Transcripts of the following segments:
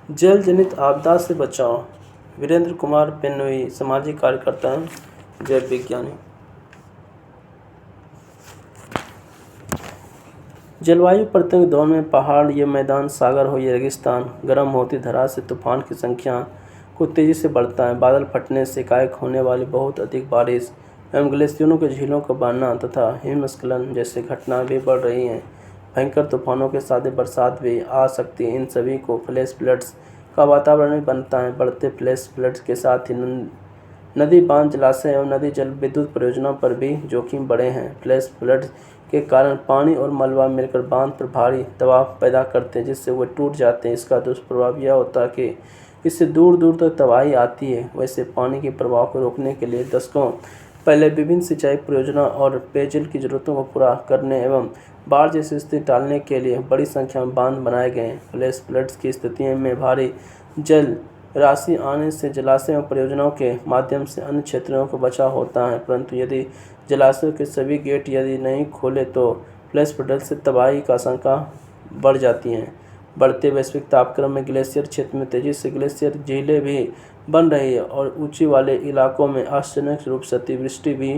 जल जनित आपदा से बचाव। वीरेंद्र कुमार पेन्नोई, सामाजिक कार्यकर्ता हैं, जैव विज्ञानी। जलवायु परिवर्तन के दौर में पहाड़, ये मैदान, सागर हो ये रेगिस्तान, गर्म होती धरा से तूफान की संख्या को तेजी से बढ़ता है। बादल फटने से एकाएक होने वाली बहुत अधिक बारिश एवं ग्लेशियरों के झीलों का बनना तथा हिमस्खलन जैसी घटनाएं भी बढ़ रही हैं। भयंकर तूफानों के साथ बरसात भी आ सकती है। इन सभी को फ्लैश फ्लड्स का वातावरण भी बनता है। बढ़ते फ्लैश फ्लड्स के साथ ही नदी, बांध, जलाशय एवं नदी जल विद्युत परियोजनाओं पर भी जोखिम बढ़े हैं। फ्लैश फ्लड्स के कारण पानी और मलबा मिलकर बांध पर भारी दबाव पैदा करते हैं, जिससे वे टूट जाते हैं। इसका दुष्प्रभाव यह होता है कि इससे दूर दूर तक तबाही आती है। वैसे पानी के प्रवाह को रोकने के लिए दशकों पहले विभिन्न सिंचाई परियोजना और पेयजल की जरूरतों को पूरा करने एवं बाढ़ जैसी स्थिति टालने के लिए बड़ी संख्या में बांध बनाए गए हैं। फ्लैश फ्लड्स की स्थितियों में भारी जल राशि आने से जलाशय और परियोजनाओं के माध्यम से अन्य क्षेत्रों को बचाव होता है, परंतु यदि जलाशयों के सभी गेट यदि नहीं खोले तो फ्लैश फ्लड से तबाही का आशंका बढ़ जाती है। बढ़ते वैश्विक तापक्रम में ग्लेशियर क्षेत्र में तेजी से ग्लेशियर झीलें भी बन रही है और ऊंची वाले इलाकों में आश्चर्यजनक रूप से अतिवृष्टि भी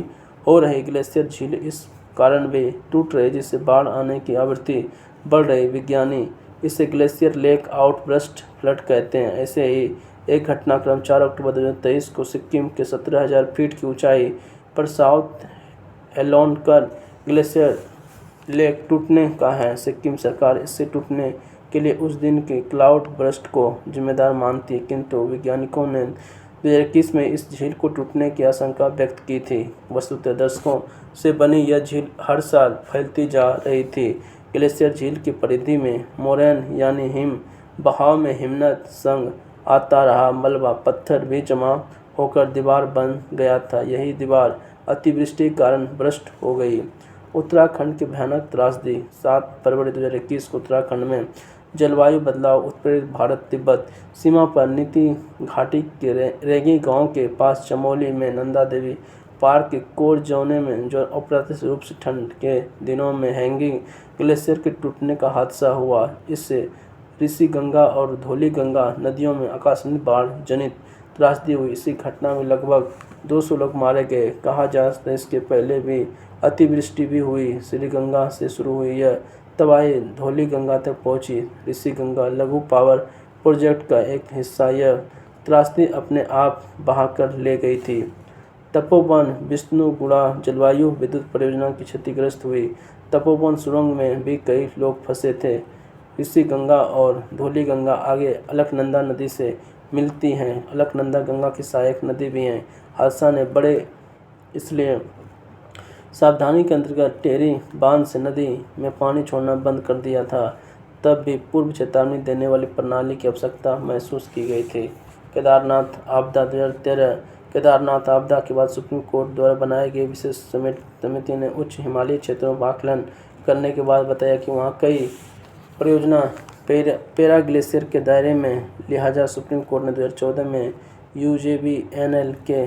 हो रही। ग्लेशियर झील इस कारण भी टूट रही, जिससे बाढ़ आने की आवृत्ति बढ़ रही। विज्ञानी इसे ग्लेशियर लेक आउटबर्स्ट फ्लड कहते हैं। ऐसे ही एक घटनाक्रम 4 अक्टूबर 2023 को सिक्किम के 17,000 फीट की ऊंचाई पर साउथ एलोनकर ग्लेशियर लेक टूटने का है। सिक्किम सरकार इससे टूटने के लिए उस दिन के क्लाउड बर्स्ट को जिम्मेदार मानती है, किंतु वैज्ञानिकों ने 2021 में इस झील को टूटने की आशंका व्यक्त की थी। वस्तुतः दशकों से बनी यह झील हर साल फैलती जा रही थी। ग्लेशियर झील की परिधि में मोरैन यानी हिम बहाव में हिमनद संग आता रहा मलबा पत्थर भी जमा होकर दीवार बन गया था। यही दीवार अतिवृष्टि के कारण भ्रष्ट हो गई। उत्तराखंड की भयानक त्रासदी। 7 फरवरी 2021 को उत्तराखंड में जलवायु बदलाव उत्प्रेरित भारत तिब्बत सीमा पर नीति घाटी के रेगी गांव के पास चमोली में नंदा देवी पार्क के कोर जोने में जो अप्रत्याशित रूप से ठंड के दिनों में हैंगिंग ग्लेशियर के टूटने का हादसा हुआ। इससे ऋषि गंगा और धौली गंगा नदियों में आकस्मिक बाढ़ जनित त्रासदी हुई। इसी घटना में लगभग 200 लोग मारे गए। कहा जाता है इसके पहले भी अतिवृष्टि भी हुई। श्री गंगा से शुरू हुई यह तबाही धौली गंगा तक पहुंची। ऋषि गंगा लघु पावर प्रोजेक्ट का एक हिस्सा यह त्रासदी अपने आप बहाकर ले गई थी। तपोवन विष्णुगुड़ा जलवायु विद्युत परियोजना की क्षतिग्रस्त हुई। तपोवन सुरंग में भी कई लोग फंसे थे। ऋषि गंगा और धौली गंगा आगे अलकनंदा नदी से मिलती हैं। अलकनंदा गंगा की सहायक नदी भी हैं। हादसा ने बड़े इसलिए सावधानी के अंतर्गत टेहरी बांध से नदी में पानी छोड़ना बंद कर दिया था। तब भी पूर्व चेतावनी देने वाली प्रणाली की आवश्यकता महसूस की गई थी। केदारनाथ आपदा 2013। केदारनाथ आपदा के बाद सुप्रीम कोर्ट द्वारा बनाई गई विशेष समिति ने उच्च हिमालयी क्षेत्रों का आकलन करने के बाद बताया कि वहाँ कई परियोजना पेरा ग्लेशियर के दायरे में, लिहाजा सुप्रीम कोर्ट ने 2014 में UJVNL के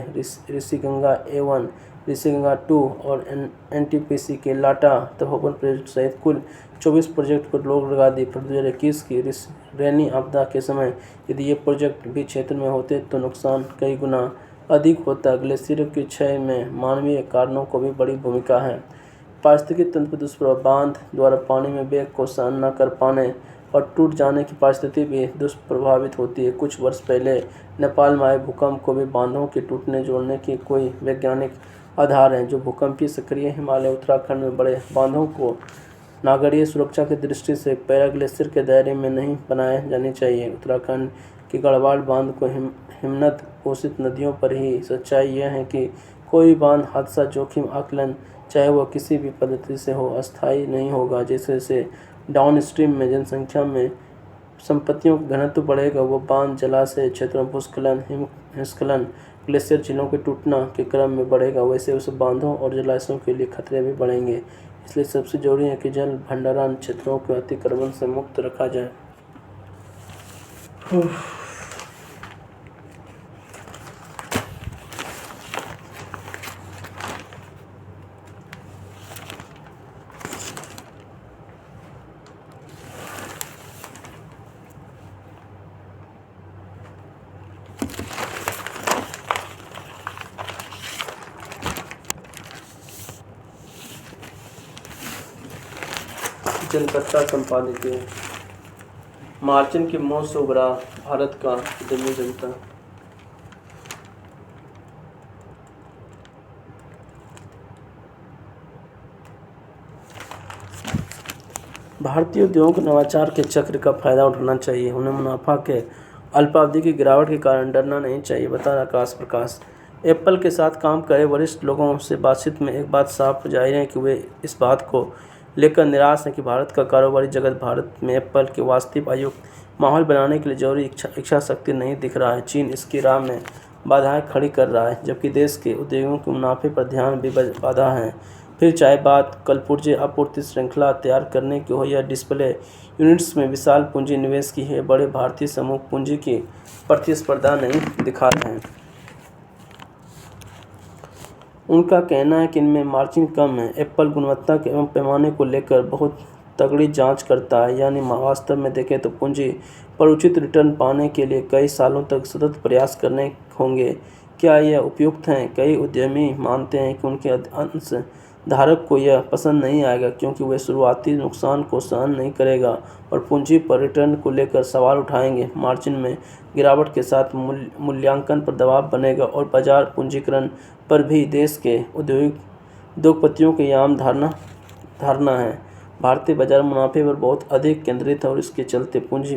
ऋषिगंगा A1, ऋषिगंगा 2 और NTPC के लाटा तपोवन प्रोजेक्ट सहित कुल 24 प्रोजेक्ट पर रोक लगा दी। पर 2021 की रैनी आपदा के समय यदि ये प्रोजेक्ट भी क्षेत्र में होते तो नुकसान कई गुना अधिक होता। ग्लेशियर की क्षय में मानवीय कारणों को भी बड़ी भूमिका है। पारिस्थितिकी तंत्र पर दुष्प्रभाव। बांध द्वारा पानी में वेग को सहन न कर पाने और टूट जाने की परिस्थिति भी दुष्प्रभावित होती है। कुछ वर्ष पहले नेपाल में आए भूकंप को भी बांधों के टूटने जोड़ने की कोई वैज्ञानिक आधार हैं। जो भूकंपीय सक्रिय हिमालय उत्तराखंड में बड़े बांधों को नागरीय सुरक्षा की दृष्टि से पैरा ग्लेशियर के दायरे में नहीं बनाए जाने चाहिए। उत्तराखंड की गढ़वाल बांध को हिमनद घोषित नदियों पर ही सच्चाई यह है कि कोई बांध हादसा जोखिम आकलन चाहे वह किसी भी पद्धति से हो अस्थायी नहीं होगा। जैसे जैसे डाउनस्ट्रीम में जनसंख्या में संपत्तियों का घनत्व बढ़ेगा वो बांध जलाशय क्षेत्रों भूस्खलन हिमस्खलन ग्लेशियर झीलों के टूटना के क्रम में बढ़ेगा, वैसे उस बांधों और जलाशयों के लिए खतरे भी बढ़ेंगे। इसलिए सबसे जरूरी है कि जल भंडारण क्षेत्रों को अतिक्रमण से मुक्त रखा जाए। जनकर्ता संपादकीय। मार्जिन की मौत से उभरा भारत का उद्यमी जनता। भारतीय उद्योगों को नवाचार के चक्र का फायदा उठाना चाहिए। उन्हें मुनाफा के अल्पावधि की गिरावट के कारण डरना नहीं चाहिए, बता आकाश प्रकाश। एप्पल के साथ काम करे वरिष्ठ लोगों से बातचीत में एक बात साफ जाहिर है कि वे इस बात को लेकर निराश हैं कि भारत का कारोबारी जगत भारत में एप्पल के वास्तविक आयुक्त माहौल बनाने के लिए जरूरी इच्छा शक्ति नहीं दिख रहा है। चीन इसकी राह में बाधाएं खड़ी कर रहा है, जबकि देश के उद्योगों के मुनाफे पर ध्यान भी बाधा है। फिर चाहे बात कलपुर्जे आपूर्ति श्रृंखला तैयार करने की हो या डिस्प्ले यूनिट्स में विशाल पूंजी निवेश की है, बड़े भारतीय समूह पूंजी की प्रतिस्पर्धा नहीं दिखा रहे हैं। उनका कहना है कि इनमें मार्जिन कम है। एप्पल गुणवत्ता के एवं पैमाने को लेकर बहुत तगड़ी जांच करता है, यानी वास्तव में देखें तो पूंजी पर उचित रिटर्न पाने के लिए कई सालों तक सतत प्रयास करने होंगे। क्या यह उपयुक्त है? कई उद्यमी मानते हैं कि उनके अंश धारक को यह पसंद नहीं आएगा, क्योंकि वे शुरुआती नुकसान को सहन नहीं करेगा और पूंजी पर रिटर्न को लेकर सवाल उठाएंगे। मार्जिन में गिरावट के साथ मूल्यांकन पर दबाव बनेगा और बाजार पूंजीकरण पर भी देश के उद्योगपतियों की आम धारणा है। भारतीय बाजार मुनाफे पर बहुत अधिक केंद्रित है और इसके चलते पूंजी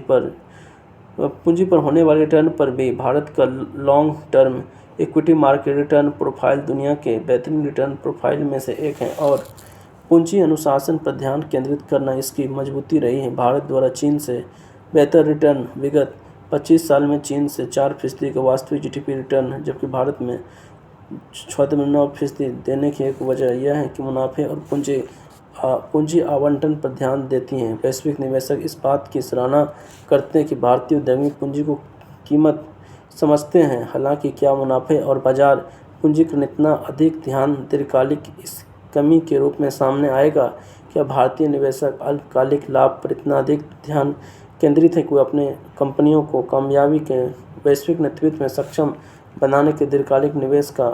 पर होने वाले रिटर्न पर भी भारत का long term equity market return profile दुनिया के बेहतरीन रिटर्न प्रोफाइल में से एक है और पूंजी अनुशासन पर ध्यान केंद्रित करना इसकी मजबूती रही है। भारत द्वारा चीन से बेहतर रिटर्न विगत 25 साल में चीन से 4% का वास्तविक जीडीपी रिटर्न है, जबकि भारत में 6.9% देने की एक वजह यह है कि मुनाफे और पूंजी आवंटन पर ध्यान देती हैं। वैश्विक निवेशक इस बात की सराहना करते हैं कि भारतीय उद्यमी पूंजी को कीमत समझते हैं। हालांकि क्या मुनाफे और बाजार पूंजीकरण इतना अधिक ध्यान दीर्घकालिक इस कमी के रूप में सामने आएगा? क्या भारतीय निवेशक अल्पकालिक लाभ पर इतना अधिक ध्यान केंद्रित है कि वे अपने कंपनियों को कामयाबी के वैश्विक नेतृत्व में सक्षम बनाने के दीर्घकालिक निवेश का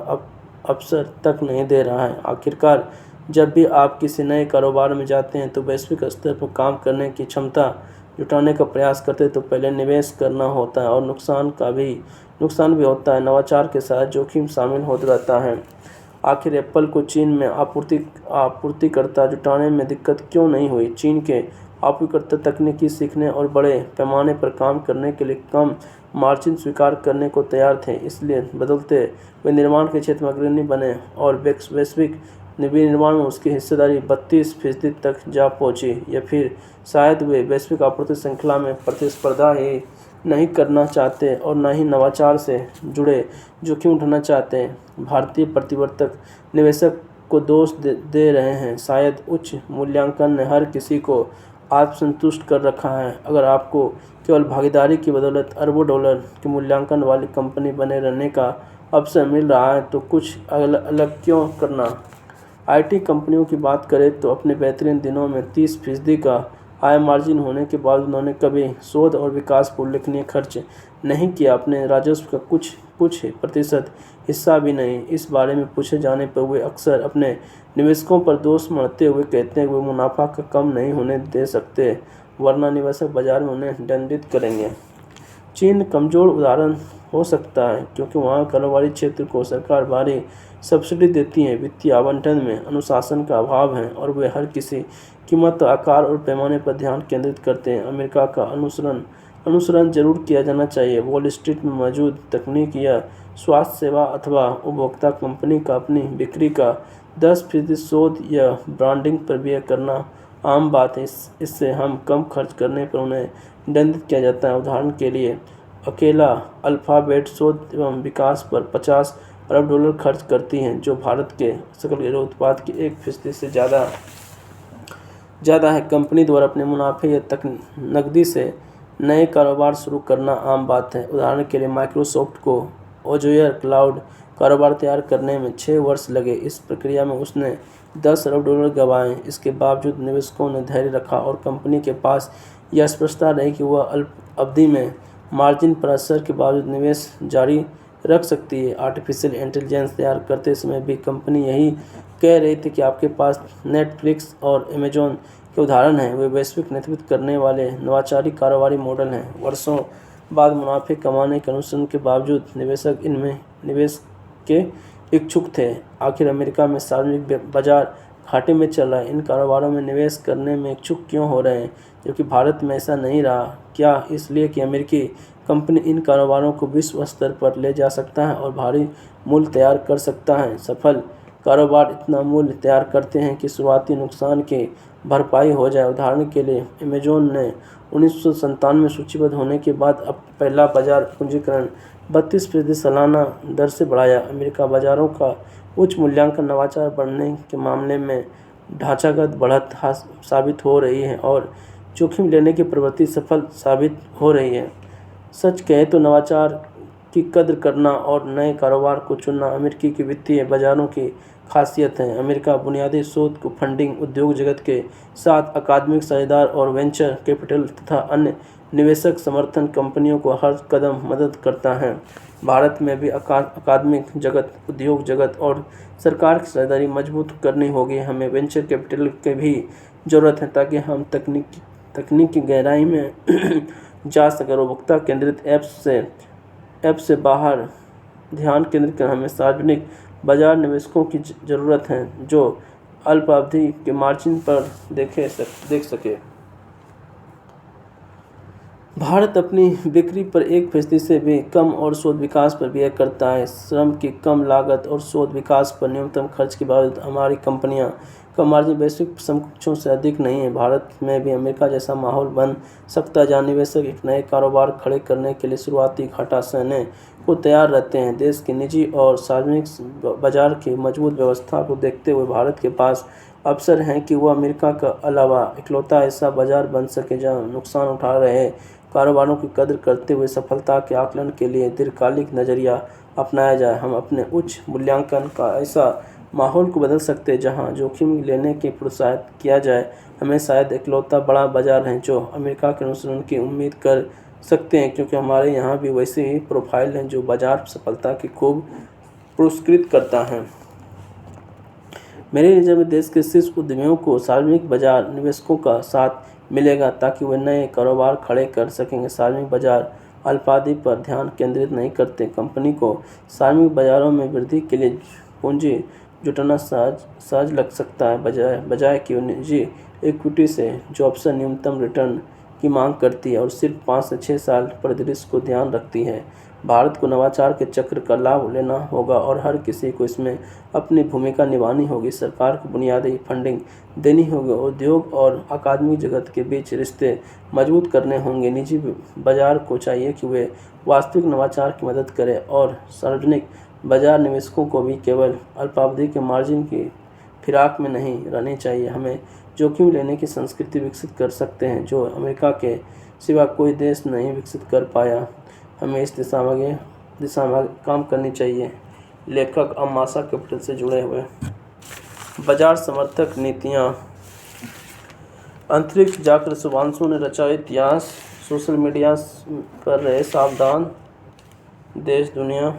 अवसर तक नहीं दे रहा है? आखिरकार जब भी आप किसी नए कारोबार में जाते हैं तो वैश्विक स्तर पर काम करने की क्षमता जुटाने का प्रयास करते तो पहले निवेश करना होता है और नुकसान भी होता है। नवाचार के साथ जोखिम शामिल होता रहता है। आखिर एप्पल को चीन में आपूर्तिकर्ता जुटाने में दिक्कत क्यों नहीं हुई? चीन के आपूर्तिकर्ता तकनीकी सीखने और बड़े पैमाने पर काम करने के लिए कम मार्जिन स्वीकार करने को तैयार थे, इसलिए बदलते वे निर्माण के क्षेत्र में अग्रणी बने और वैश्विक विनिर्माण में उसकी हिस्सेदारी 32% तक जा पहुंची। या फिर शायद वे वैश्विक आपूर्ति श्रृंखला में प्रतिस्पर्धा ही नहीं करना चाहते और न ही नवाचार से जुड़े जोखिम उठाना चाहते हैं। भारतीय प्रतिवर्तक निवेशक को दोष दे रहे हैं। शायद उच्च मूल्यांकन ने हर किसी को आत्मसंतुष्ट कर रखा है। अगर आपको केवल भागीदारी की बदौलत अरबों डॉलर के मूल्यांकन वाली कंपनी बने रहने का अवसर मिल रहा है तो कुछ अलग क्यों करना? आईटी कंपनियों की बात करें तो अपने बेहतरीन दिनों में 30% का आय मार्जिन होने के बाद उन्होंने कभी शोध और विकास पर उल्लेखनीय खर्च नहीं किया। अपने राजस्व का कुछ प्रतिशत हिस्सा भी नहीं। इस बारे में पूछे जाने पर वे अक्सर अपने निवेशकों पर दोष मढ़ते हुए कहते हैं कि वे मुनाफा का कम नहीं होने दे सकते, वरना निवेशक बाजार में उन्हें दंडित करेंगे। चीन कमज़ोर उदाहरण हो सकता है क्योंकि वहाँ कारोबारी क्षेत्र को सरकार भारी सब्सिडी देती है, वित्तीय आवंटन में अनुशासन का अभाव है और वे हर किसी कीमत, आकार और पैमाने पर ध्यान केंद्रित करते हैं। अमेरिका का अनुसरण जरूर किया जाना चाहिए। वॉल स्ट्रीट में मौजूद तकनीक या स्वास्थ्य सेवा अथवा उपभोक्ता कंपनी का अपनी बिक्री का 10% शोध या ब्रांडिंग पर व्यय करना आम बात है। इससे हम कम खर्च करने पर उन्हें दंडित किया जाता है। उदाहरण के लिए अकेला अल्फ़ाबेट शोध एवं विकास पर $50 अरब खर्च करती हैं, जो भारत के सकल घरेलू उत्पाद की 1% से ज़्यादा है। कंपनी द्वारा अपने मुनाफे या नकदी से नए कारोबार शुरू करना आम बात है। उदाहरण के लिए माइक्रोसॉफ्ट को एज़्योर क्लाउड कारोबार तैयार करने में 6 वर्ष लगे। इस प्रक्रिया में उसने $10 अरब गंवाए। इसके बावजूद निवेशकों ने धैर्य रखा और कंपनी के पास यह स्पष्टता रही कि वह अल्प अवधि में मार्जिन पर असर के बावजूद निवेश जारी रख सकती है। आर्टिफिशियल इंटेलिजेंस तैयार करते समय भी कंपनी यही कह रही थी कि आपके पास नेटफ्लिक्स और अमेजॉन के उदाहरण हैं। वे वैश्विक नेतृत्व करने वाले नवाचारी कारोबारी मॉडल हैं। वर्षों बाद मुनाफे कमाने के अनुसरण के बावजूद निवेशक इनमें निवेश के इच्छुक थे। आखिर अमेरिका में सार्वजनिक बाजार घाटे में चल रहा है, इन कारोबारों में निवेश करने में इच्छुक क्यों हो रहे हैं, जबकि भारत में ऐसा नहीं रहा? क्या इसलिए कि अमेरिकी कंपनी इन कारोबारों को विश्व स्तर पर ले जा सकता है और भारी मूल्य तैयार कर सकता है? सफल कारोबार इतना मूल्य तैयार करते हैं कि शुरुआती नुकसान की भरपाई हो जाए। उदाहरण के लिए अमेजोन ने 1997 में सूचीबद्ध होने के बाद अब पहला बाजार पूंजीकरण 32% सालाना दर से बढ़ाया। अमेरिका बाजारों का उच्च मूल्यांकन नवाचार बढ़ने के मामले में ढांचागत बढ़त साबित हो रही है और जोखिम लेने की प्रवृत्ति सफल साबित हो रही है। सच कहें तो नवाचार की कद्र करना और नए कारोबार को चुनना अमेरिकी के वित्तीय बाजारों की खासियत है। अमेरिका बुनियादी शोध को फंडिंग, उद्योग जगत के साथ अकादमिक साझेदार और वेंचर कैपिटल तथा अन्य निवेशक समर्थन कंपनियों को हर कदम मदद करता है। भारत में भी अकादमिक जगत, उद्योग जगत और सरकार की साझेदारी मजबूत करनी होगी। हमें वेंचर कैपिटल की भी ज़रूरत है ताकि हम तकनीक की गहराई में जा सकें। उपभोक्ता केंद्रित ऐप से बाहर ध्यान केंद्रित कर हमें सार्वजनिक बाजार निवेशकों की ज़रूरत है जो अल्पावधि के मार्जिन पर देख सके। भारत अपनी बिक्री पर 1% से भी कम और शोध विकास पर व्यय करता है। श्रम की कम लागत और शोध विकास पर न्यूनतम खर्च के बावजूद हमारी कंपनियां का मार्जिन वैश्विक समकक्षों से अधिक नहीं है। भारत में भी अमेरिका जैसा माहौल बन सकता है जहां निवेशक एक नए कारोबार खड़े करने के लिए शुरुआती घाटा सहने को तैयार रहते हैं। देश के निजी और सार्वजनिक बाजार की मजबूत व्यवस्था को देखते हुए भारत के पास अवसर हैं कि वह अमेरिका का अलावा इकलौता ऐसा बाजार बन सके जहां नुकसान उठा रहे कारोबारों की कद्र करते हुए सफलता के आकलन के लिए दीर्घकालिक नज़रिया अपनाया जाए। हम अपने उच्च मूल्यांकन का ऐसा माहौल को बदल सकते हैं जहां जोखिम लेने के प्रोत्साहित किया जाए। हमें शायद इकलौता बड़ा बाजार है जो अमेरिका के अनुसरण की उम्मीद कर सकते हैं, क्योंकि हमारे यहाँ भी वैसे ही प्रोफाइल हैं जो बाजार सफलता की खूब पुरस्कृत करता है। मेरे नज़र में देश के शीर्ष उद्यमियों को सार्वजनिक बाजार निवेशकों का साथ मिलेगा ताकि वे नए कारोबार खड़े कर सकेंगे। सार्वजनिक बाजार अल्पावधि पर ध्यान केंद्रित नहीं करते। कंपनी को सार्वजनिक बाजारों में वृद्धि के लिए पूंजी जुटाना सहज लग सकता है, बजाय कि निजी इक्विटी से जो अक्सर न्यूनतम रिटर्न की मांग करती है और सिर्फ 5 से 6 साल परिदृश्य को ध्यान रखती है। भारत को नवाचार के चक्र का लाभ लेना होगा और हर किसी को इसमें अपनी भूमिका निभानी होगी। सरकार को बुनियादी फंडिंग देनी होगी, उद्योग और अकादमिक जगत के बीच रिश्ते मजबूत करने होंगे। निजी बाजार को चाहिए कि वे वास्तविक नवाचार की मदद करें और सार्वजनिक बाजार निवेशकों को भी केवल अल्पावधि के मार्जिन की फिराक में नहीं रहनी चाहिए। हमें जोखिम लेने की संस्कृति विकसित कर सकते हैं जो अमेरिका के सिवा कोई देश नहीं विकसित कर पाया। हमें इस दिशा में काम करनी चाहिए। लेखक अमासा कैपिटल से जुड़े हुए। बाजार समर्थक नीतियाँ। अंतरिक्ष जाकर शुभांशु ने रचा इतिहास। सोशल मीडिया पर रहे सावधान। देश दुनिया।